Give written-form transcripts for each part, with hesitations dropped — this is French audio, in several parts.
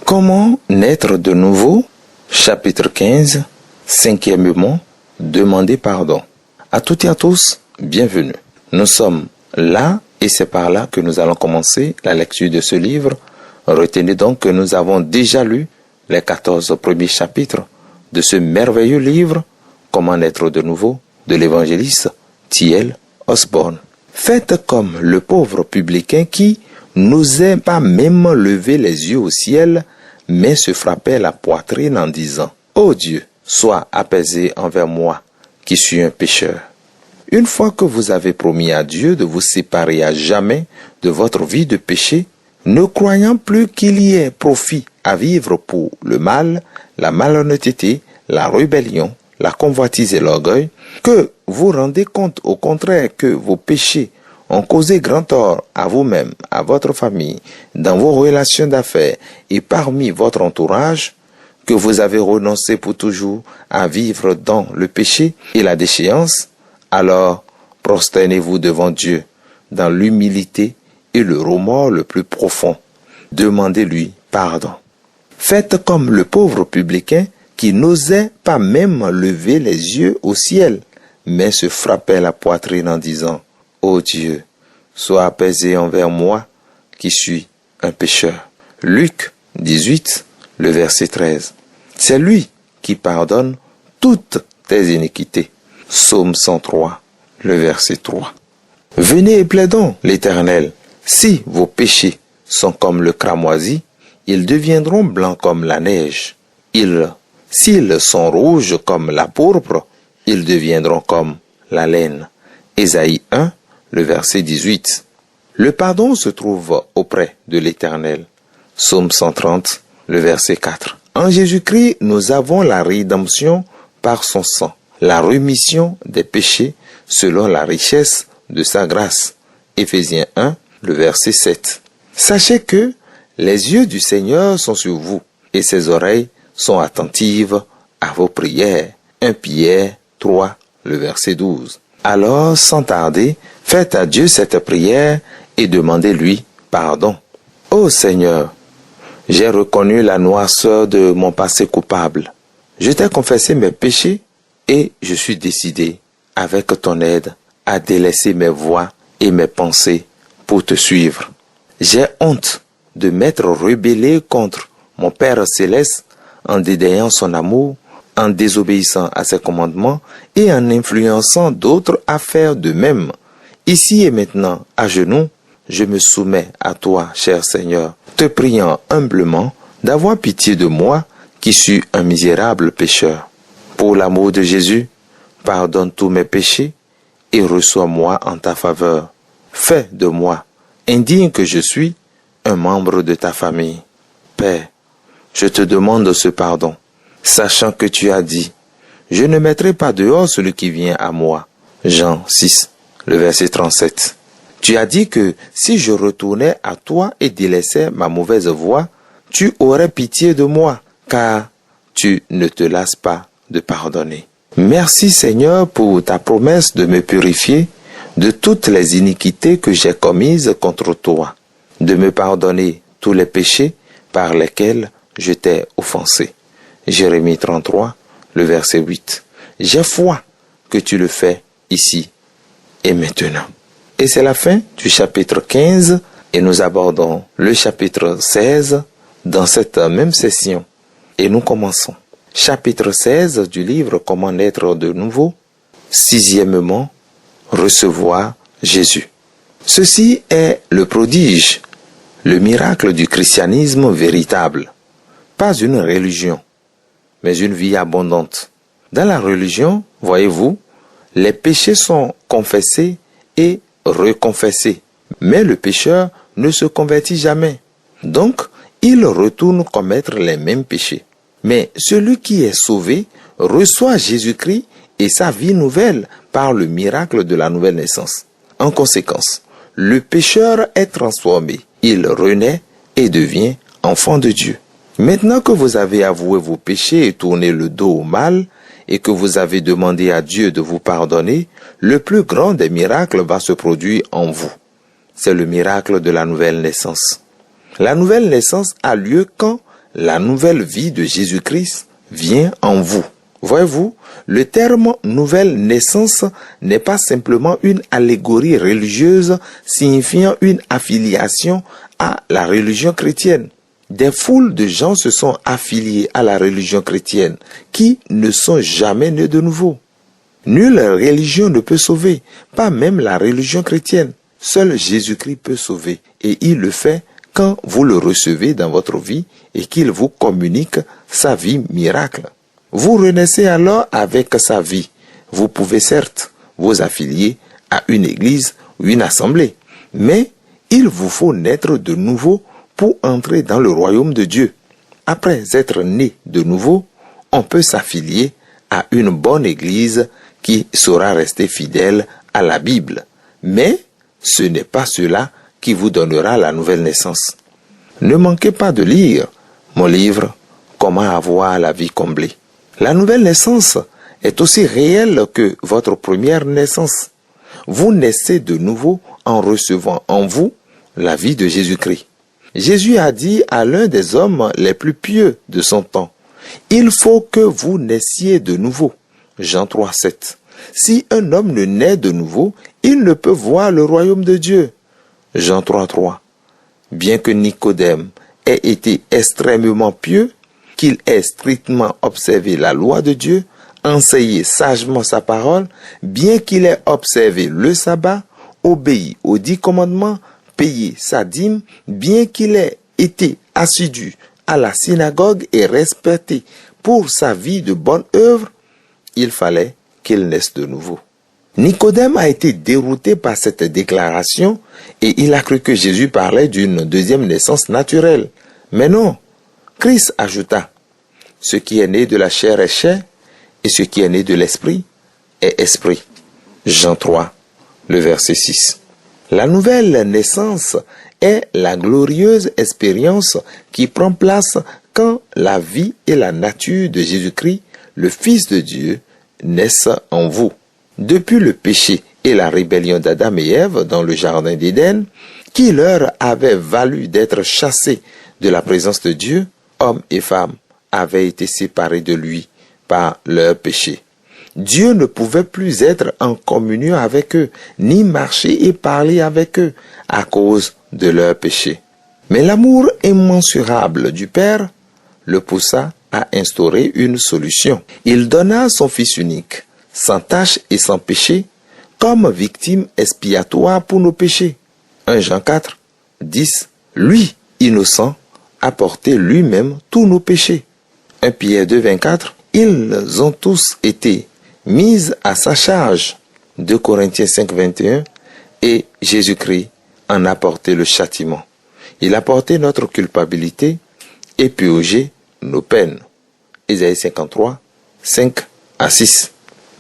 Comment naître de nouveau? Chapitre 15, cinquièmement, demander pardon. À toutes et à tous, bienvenue. Nous sommes là et c'est par là que nous allons commencer la lecture de ce livre. Retenez donc que nous avons déjà lu les 14 premiers chapitres de ce merveilleux livre, Comment naître de nouveau, de l'évangéliste T.L. Osborne. Faites comme le pauvre publicain qui n'osait pas même lever les yeux au ciel, mais se frappait la poitrine en disant « Ô Dieu, sois apaisé envers moi, qui suis un pécheur. » Une fois que vous avez promis à Dieu de vous séparer à jamais de votre vie de péché, ne croyant plus qu'il y ait profit à vivre pour le mal, la malhonnêteté, la rébellion, la convoitise et l'orgueil, que vous rendez compte au contraire que vos péchés ont causé grand tort à vous-même, à votre famille, dans vos relations d'affaires et parmi votre entourage, que vous avez renoncé pour toujours à vivre dans le péché et la déchéance, alors prosternez-vous devant Dieu dans l'humilité et le remords le plus profond. Demandez-lui pardon. Faites comme le pauvre publicain qui n'osait pas même lever les yeux au ciel, mais se frappait la poitrine en disant « Ô Dieu, sois apaisé envers moi, qui suis un pécheur. » Luc 18, le verset 13. C'est lui qui pardonne toutes tes iniquités. Psaume 103, le verset 3. Venez et plaidons l'Éternel. Si vos péchés sont comme le cramoisi, ils deviendront blancs comme la neige. S'ils sont rouges comme la pourpre, ils deviendront comme la laine. Ésaïe 1, le verset 18. Le pardon se trouve auprès de l'Éternel. Psaume 130, le verset 4. En Jésus-Christ, nous avons la rédemption par son sang, la rémission des péchés selon la richesse de sa grâce. Éphésiens 1, le verset 7. Sachez que les yeux du Seigneur sont sur vous et ses oreilles sont attentives à vos prières. 1 Pierre 3, le verset 12. Alors, sans tarder, faites à Dieu cette prière et demandez-lui pardon. Ô Seigneur, j'ai reconnu la noirceur de mon passé coupable. Je t'ai confessé mes péchés et je suis décidé, avec ton aide, à délaisser mes voies et mes pensées pour te suivre. J'ai honte de m'être rebellé contre mon Père céleste en dédaignant son amour, en désobéissant à ses commandements et en influençant d'autres à faire de même. Ici et maintenant, à genoux, je me soumets à toi, cher Seigneur, te priant humblement d'avoir pitié de moi qui suis un misérable pécheur. Pour l'amour de Jésus, pardonne tous mes péchés et reçois-moi en ta faveur. Fais de moi, indigne que je suis, un membre de ta famille. Père, je te demande ce pardon, sachant que tu as dit, je ne mettrai pas dehors celui qui vient à moi. Jean 6, le verset 37. Tu as dit que si je retournais à toi et délaissais ma mauvaise voie, tu aurais pitié de moi, car tu ne te lasses pas de pardonner. Merci Seigneur pour ta promesse de me purifier de toutes les iniquités que j'ai commises contre toi, de me pardonner tous les péchés par lesquels je t'ai offensé. Jérémie 33, le verset 8. J'ai foi que tu le fais ici et maintenant. Et c'est la fin du chapitre 15 et nous abordons le chapitre 16 dans cette même session. Et nous commençons. Chapitre 16 du livre Comment naître de nouveau. Sixièmement, recevoir Jésus. Ceci est le prodige, le miracle du christianisme véritable. Pas une religion, mais une vie abondante. Dans la religion, voyez-vous, les péchés sont confessés et reconfessés. Mais le pécheur ne se convertit jamais. Donc, il retourne commettre les mêmes péchés. Mais celui qui est sauvé reçoit Jésus-Christ et sa vie nouvelle par le miracle de la nouvelle naissance. En conséquence, le pécheur est transformé. Il renaît et devient enfant de Dieu. Maintenant que vous avez avoué vos péchés et tourné le dos au mal, et que vous avez demandé à Dieu de vous pardonner, le plus grand des miracles va se produire en vous. C'est le miracle de la nouvelle naissance. La nouvelle naissance a lieu quand la nouvelle vie de Jésus-Christ vient en vous. Voyez-vous, le terme nouvelle naissance n'est pas simplement une allégorie religieuse signifiant une affiliation à la religion chrétienne. Des foules de gens se sont affiliés à la religion chrétienne qui ne sont jamais nés de nouveau. Nulle religion ne peut sauver, pas même la religion chrétienne. Seul Jésus-Christ peut sauver et il le fait quand vous le recevez dans votre vie et qu'il vous communique sa vie miracle. Vous renaissez alors avec sa vie. Vous pouvez certes vous affilier à une église ou une assemblée, mais il vous faut naître de nouveau pour entrer dans le royaume de Dieu. Après être né de nouveau, on peut s'affilier à une bonne église qui saura rester fidèle à la Bible. Mais ce n'est pas cela qui vous donnera la nouvelle naissance. Ne manquez pas de lire mon livre « Comment avoir la vie comblée ». La nouvelle naissance est aussi réelle que votre première naissance. Vous naissez de nouveau en recevant en vous la vie de Jésus-Christ. Jésus a dit à l'un des hommes les plus pieux de son temps, « Il faut que vous naissiez de nouveau. » Jean 3, 7. Si un homme ne naît de nouveau, il ne peut voir le royaume de Dieu. Jean 3, 3. Bien que Nicodème ait été extrêmement pieux, qu'il ait strictement observé la loi de Dieu, enseigné sagement sa parole, bien qu'il ait observé le sabbat, obéi aux 10 commandements, payé sa dîme, bien qu'il ait été assidu à la synagogue et respecté pour sa vie de bonne œuvre, il fallait qu'il naisse de nouveau. Nicodème a été dérouté par cette déclaration et il a cru que Jésus parlait d'une deuxième naissance naturelle. Mais non, Christ ajouta, « Ce qui est né de la chair est chair et ce qui est né de l'esprit est esprit. » Jean 3, le verset 6. La nouvelle naissance est la glorieuse expérience qui prend place quand la vie et la nature de Jésus-Christ, le Fils de Dieu, naissent en vous. Depuis le péché et la rébellion d'Adam et Ève dans le jardin d'Éden, qui leur avait valu d'être chassés de la présence de Dieu, hommes et femmes avaient été séparés de lui par leur péché. Dieu ne pouvait plus être en communion avec eux, ni marcher et parler avec eux à cause de leur péché. Mais l'amour immensurable du Père le poussa à instaurer une solution. Il donna son Fils unique, sans tache et sans péché, comme victime expiatoire pour nos péchés. 1 Jean 4, 10. Lui, innocent, a porté lui-même tous nos péchés. 1 Pierre 2, 24. Ils ont tous été mis à sa charge. 2 Corinthiens 5, 21. Et Jésus-Christ en a porté le châtiment. Il a porté notre culpabilité et purgé nos peines. Ésaïe 53, 5 à 6.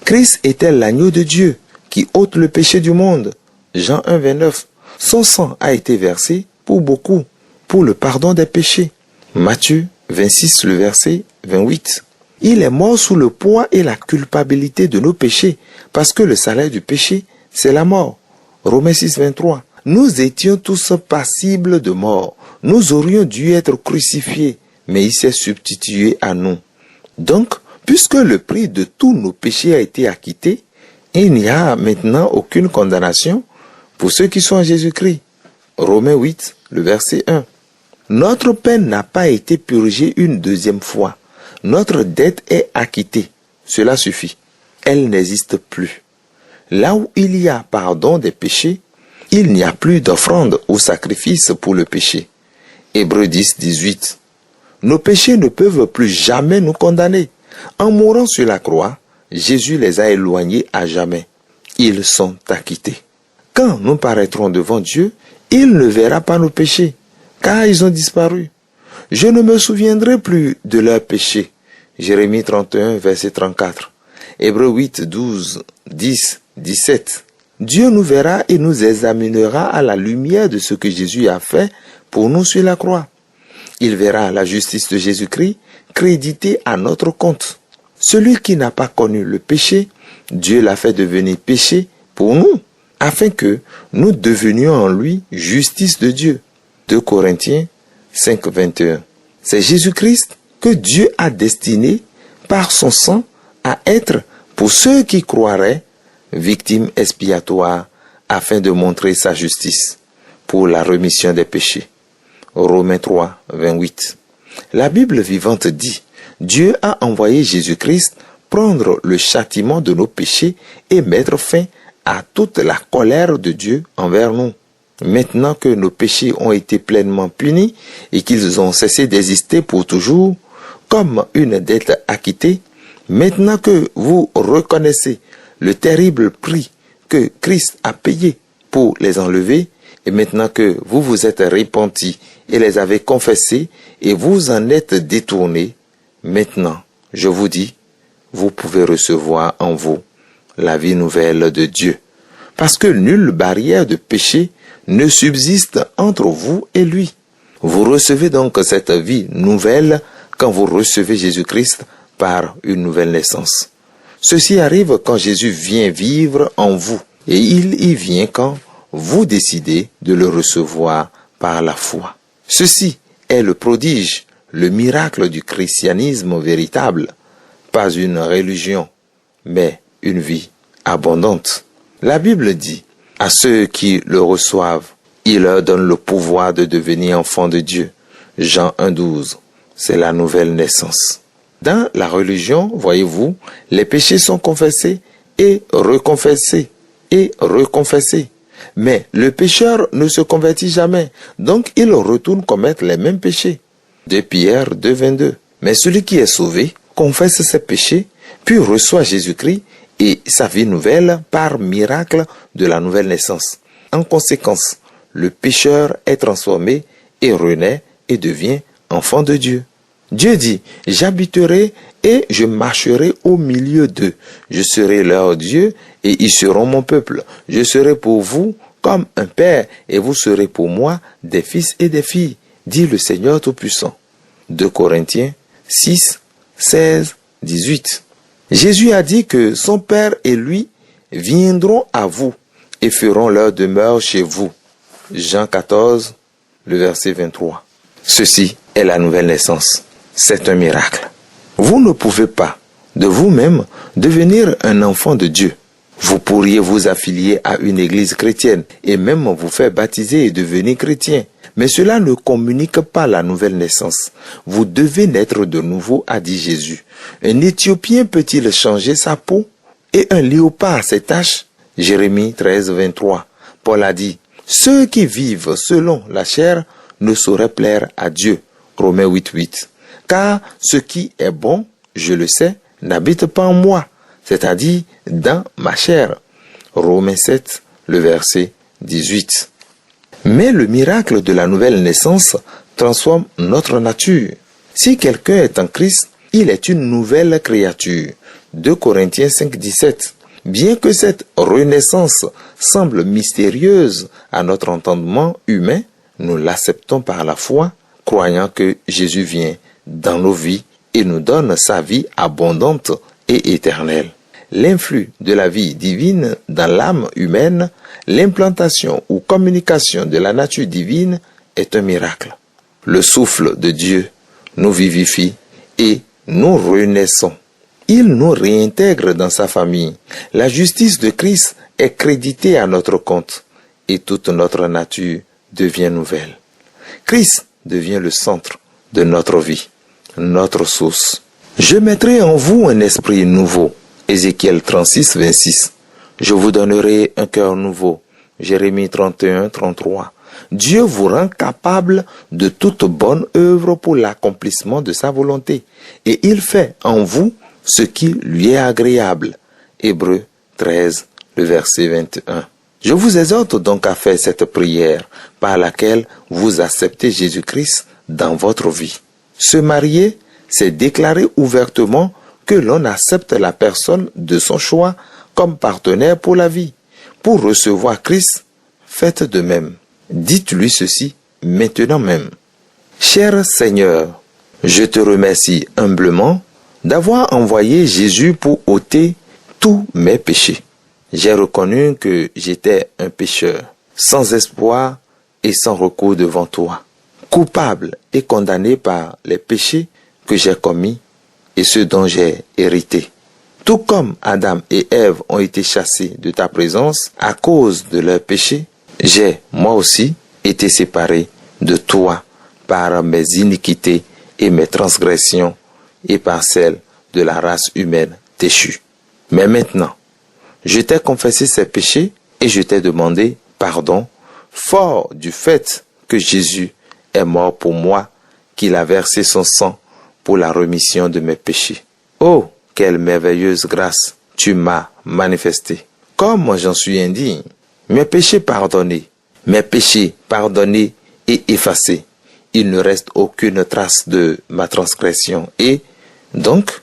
Christ était l'agneau de Dieu qui ôte le péché du monde. Jean 1, 29. Son sang a été versé pour beaucoup, pour le pardon des péchés. Matthieu 26, le verset 28. Il est mort sous le poids et la culpabilité de nos péchés, parce que le salaire du péché, c'est la mort. Romains 6, 23. Nous étions tous passibles de mort. Nous aurions dû être crucifiés, mais il s'est substitué à nous. Donc, puisque le prix de tous nos péchés a été acquitté, il n'y a maintenant aucune condamnation pour ceux qui sont en Jésus-Christ. Romains 8, le verset 1. Notre peine n'a pas été purgée une deuxième fois. Notre dette est acquittée. Cela suffit. Elle n'existe plus. Là où il y a pardon des péchés, il n'y a plus d'offrande ou sacrifice pour le péché. Hébreux 10, 18. Nos péchés ne peuvent plus jamais nous condamner. En mourant sur la croix, Jésus les a éloignés à jamais. Ils sont acquittés. Quand nous paraîtrons devant Dieu, il ne verra pas nos péchés, car ils ont disparu. Je ne me souviendrai plus de leurs péchés. Jérémie 31, verset 34. Hébreux 8, 12, 10, 17. Dieu nous verra et nous examinera à la lumière de ce que Jésus a fait pour nous sur la croix. Il verra la justice de Jésus-Christ créditée à notre compte. Celui qui n'a pas connu le péché, Dieu l'a fait devenir péché pour nous, afin que nous devenions en lui justice de Dieu. 2 Corinthiens 5, 21. C'est Jésus-Christ que Dieu a destiné par son sang à être, pour ceux qui croiraient, victime expiatoire afin de montrer sa justice pour la rémission des péchés. Romains 3, 28. La Bible vivante dit, Dieu a envoyé Jésus-Christ prendre le châtiment de nos péchés et mettre fin à toute la colère de Dieu envers nous. Maintenant que nos péchés ont été pleinement punis et qu'ils ont cessé d'exister pour toujours, comme une dette acquittée, maintenant que vous reconnaissez le terrible prix que Christ a payé pour les enlever, et maintenant que vous vous êtes repentis et les avez confessés et vous en êtes détournés, maintenant, je vous dis, vous pouvez recevoir en vous la vie nouvelle de Dieu. Parce que nulle barrière de péché ne subsiste entre vous et lui. Vous recevez donc cette vie nouvelle quand vous recevez Jésus-Christ par une nouvelle naissance. Ceci arrive quand Jésus vient vivre en vous et il y vient quand vous décidez de le recevoir par la foi. Ceci est le prodige, le miracle du christianisme véritable. Pas une religion, mais une vie abondante. La Bible dit, à ceux qui le reçoivent, il leur donne le pouvoir de devenir enfants de Dieu. Jean 1,12, c'est la nouvelle naissance. Dans la religion, voyez-vous, les péchés sont confessés et reconfessés et reconfessés. Mais le pécheur ne se convertit jamais, donc il retourne commettre les mêmes péchés. 2 Pierre 2,22. Mais celui qui est sauvé confesse ses péchés, puis reçoit Jésus-Christ et sa vie nouvelle par miracle de la nouvelle naissance. En conséquence, le pécheur est transformé et renaît et devient enfant de Dieu. Dieu dit, j'habiterai et je marcherai au milieu d'eux. Je serai leur Dieu et ils seront mon peuple. Je serai pour vous comme un père et vous serez pour moi des fils et des filles, dit le Seigneur Tout-Puissant. 2 Corinthiens 6, 16, 18. Jésus a dit que son Père et lui viendront à vous et feront leur demeure chez vous. Jean 14, le verset 23. Ceci est la nouvelle naissance. C'est un miracle. Vous ne pouvez pas, de vous-même, devenir un enfant de Dieu. Vous pourriez vous affilier à une église chrétienne et même vous faire baptiser et devenir chrétien. Mais cela ne communique pas la nouvelle naissance. Vous devez naître de nouveau, a dit Jésus. Un Éthiopien peut-il changer sa peau et un léopard ses taches? Jérémie 13, 23. Paul a dit, ceux qui vivent selon la chair ne sauraient plaire à Dieu. Romains 8, 8. Car ce qui est bon, je le sais, n'habite pas en moi, c'est-à-dire dans ma chair. Romains 7, le verset 18. Mais le miracle de la nouvelle naissance transforme notre nature. Si quelqu'un est en Christ, il est une nouvelle créature. 2 Corinthiens 5, 17. Bien que cette renaissance semble mystérieuse à notre entendement humain, nous l'acceptons par la foi, croyant que Jésus vient dans nos vies et nous donne sa vie abondante et éternelle. L'influx de la vie divine dans l'âme humaine, l'implantation ou communication de la nature divine est un miracle. Le souffle de Dieu nous vivifie et nous renaissons. Il nous réintègre dans sa famille. La justice de Christ est créditée à notre compte et toute notre nature devient nouvelle. Christ devient le centre de notre vie, notre source. Je mettrai en vous un esprit nouveau. Ézéchiel 36, 26. Je vous donnerai un cœur nouveau. Jérémie 31, 33. Dieu vous rend capable de toute bonne œuvre pour l'accomplissement de sa volonté. Et il fait en vous ce qui lui est agréable. Hébreux 13, le verset 21. Je vous exhorte donc à faire cette prière par laquelle vous acceptez Jésus-Christ dans votre vie. Se marier, c'est déclarer ouvertement que l'on accepte la personne de son choix comme partenaire pour la vie. Pour recevoir Christ, faites de même. Dites-lui ceci maintenant même. Cher Seigneur, je te remercie humblement d'avoir envoyé Jésus pour ôter tous mes péchés. J'ai reconnu que j'étais un pécheur, sans espoir et sans recours devant toi. coupable et condamné par les péchés que j'ai commis et ceux dont j'ai hérité. Tout comme Adam et Ève ont été chassés de ta présence à cause de leurs péchés, j'ai, moi aussi, été séparé de toi par mes iniquités et mes transgressions et par celles de la race humaine déchue. Mais maintenant, je t'ai confessé ces péchés et je t'ai demandé pardon, fort du fait que Jésus est mort pour moi, qu'il a versé son sang pour la rémission de mes péchés. Oh, quelle merveilleuse grâce tu m'as manifestée. Comme j'en suis indigne, mes péchés pardonnés et effacés. Il ne reste aucune trace de ma transgression et donc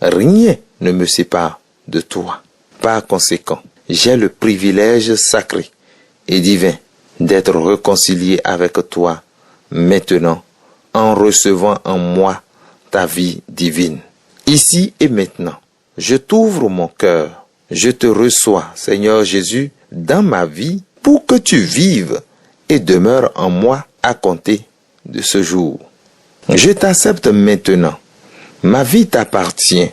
rien ne me sépare de toi. Par conséquent, j'ai le privilège sacré et divin d'être réconcilié avec toi maintenant en recevant en moi ta vie divine. Ici et maintenant, je t'ouvre mon cœur, je te reçois, Seigneur Jésus, dans ma vie pour que tu vives et demeures en moi à compter de ce jour. Je t'accepte maintenant, ma vie t'appartient,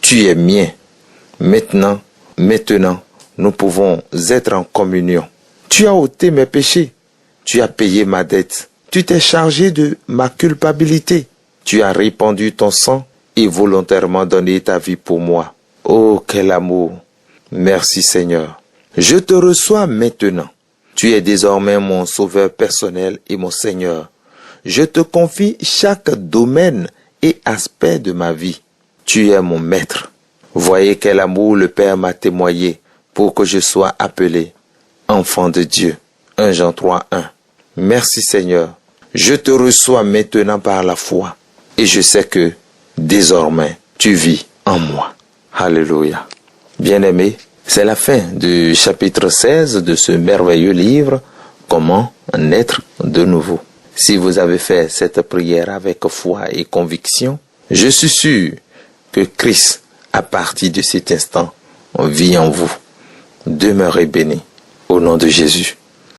tu es mien. Maintenant, nous pouvons être en communion. Tu as ôté mes péchés, tu as payé ma dette, tu t'es chargé de ma culpabilité, tu as répandu ton sang et volontairement donné ta vie pour moi. Oh, quel amour! Merci Seigneur. Je te reçois maintenant. Tu es désormais mon sauveur personnel et mon Seigneur. Je te confie chaque domaine et aspect de ma vie. Tu es mon maître. Voyez quel amour le Père m'a témoigné pour que je sois appelé enfant de Dieu. 1 Jean 3:1. Merci Seigneur. Je te reçois maintenant par la foi et je sais que désormais tu vis en moi. Alléluia. Bien-aimés, c'est la fin du chapitre 16 de ce merveilleux livre, Comment naître de nouveau. Si vous avez fait cette prière avec foi et conviction, je suis sûr que Christ, à partir de cet instant, vit en vous. Demeurez bénis au nom de Jésus.